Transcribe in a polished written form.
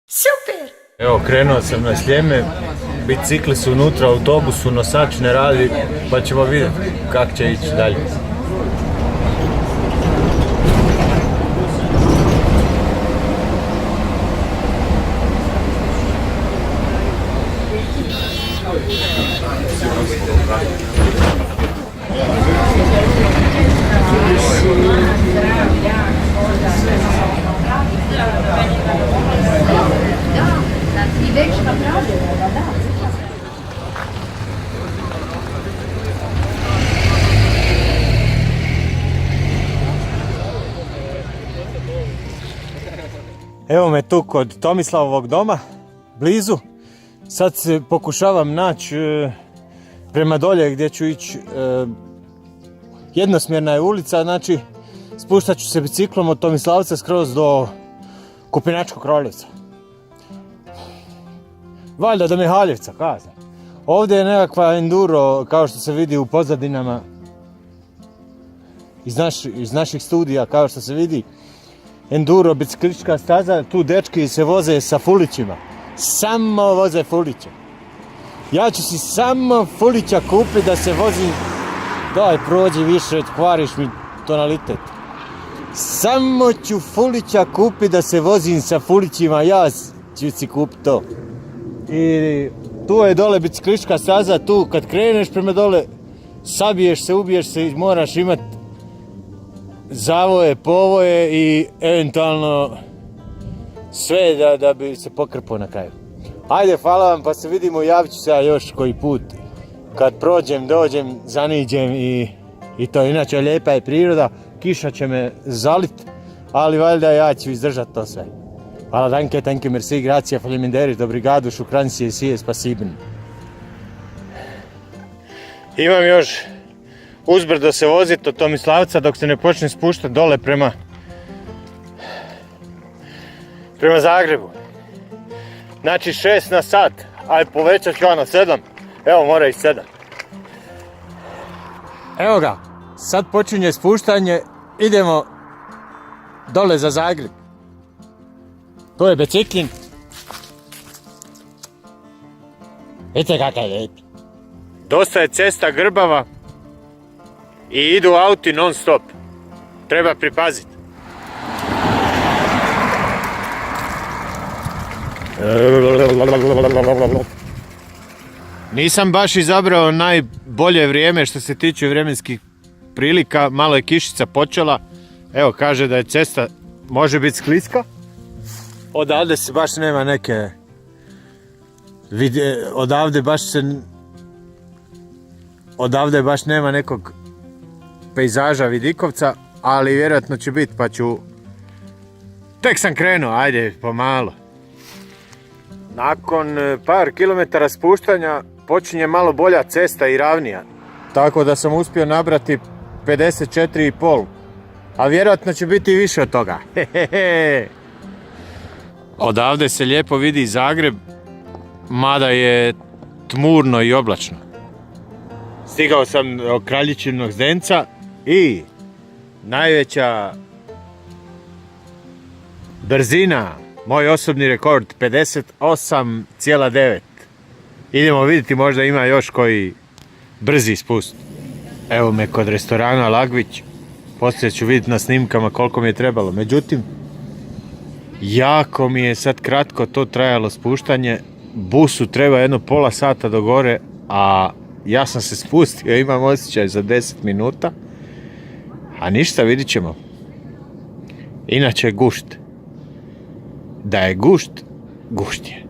Super! Evo, krenuo sam na Sljeme, bicikli su unutra, autobusu, nosač ne radi, pa ćemo vidjeti kako će ići dalje. Evo me tu kod Tomislavovog doma, blizu. Sad se pokušavam naći prema dolje gdje ću ići. Jednosmjerna je ulica, znači spuštat ću se biciklom od Tomislavca skroz do Kupinačkog Roljevca. Valjda do Mihaljevca, kazam. Ovdje je nekakva enduro, kao što se vidi u pozadinama iz naših studija, kao što se vidi. Enduro, biciklistička staza, tu dečki se voze sa fulićima. Samo voze fuliće. Ja ću si samo fulića kupiti da se vozim. Daj, prođi više, kvariš mi tonalitet. Samo ću fulića kupiti da se vozim sa fulićima, ja ću si kupiti to. I tu je dole biciklistička staza, tu kad kreneš prema dole, sabiješ se, ubiješ se i moraš imati zavoje, povoje i eventualno sve da bi se pokrpao na kraju. Ajde, hvala vam, pa se vidimo, javit ću se ja još koji put. Kad prođem, dođem, zaniđem i to. Inače, lijepa je priroda, kiša će me zalit, ali valjda ja ću izdržati to sve. Hvala, danke, thank you, merci, grazie, falimenderis, obrigado, šukran si je spasiben. Imam još uzbrdo se voziti od Tomislavca dok se ne počne spuštati dole prema Zagrebu. Znači 6 na sat, aj povećat ću ja na 7, evo mora i 7. Evo ga, sad počinje spuštanje, idemo dole za Zagreb. To je biciklin. Vidite kakav je lijep. Dosta je cesta grbava i idu auti non stop. Treba pripaziti. Nisam baš izabrao najbolje vrijeme što se tiče vremenskih prilika. Malo je kišica počela. Evo, kaže da je cesta može biti skliska. Odavde se baš nema neke odavde baš nema nekog pejzaža vidikovca, ali vjerojatno će biti, pa ću... Tek sam krenuo, ajde, pomalo. Nakon par kilometara spuštanja počinje malo bolja cesta i ravnija. Tako da sam uspio nabrati 54,5, a vjerojatno će biti i više od toga. Odavde se lijepo vidi Zagreb, mada je tmurno i oblačno. Stigao sam do Kraljičinog Zdenca i najveća brzina, moj osobni rekord, 58,9. Idemo vidjeti, možda ima još koji brzi spust. Evo me kod restorana Lagvić, poslije ću vidjeti na snimkama koliko mi je trebalo. Međutim, jako mi je sad kratko to trajalo spuštanje. Busu treba jedno pola sata do gore, a ja sam se spustio, imam osjećaj za 10 minuta. A ništa, vidit ćemo. Inače je gušt. Da je gušt, gušt je.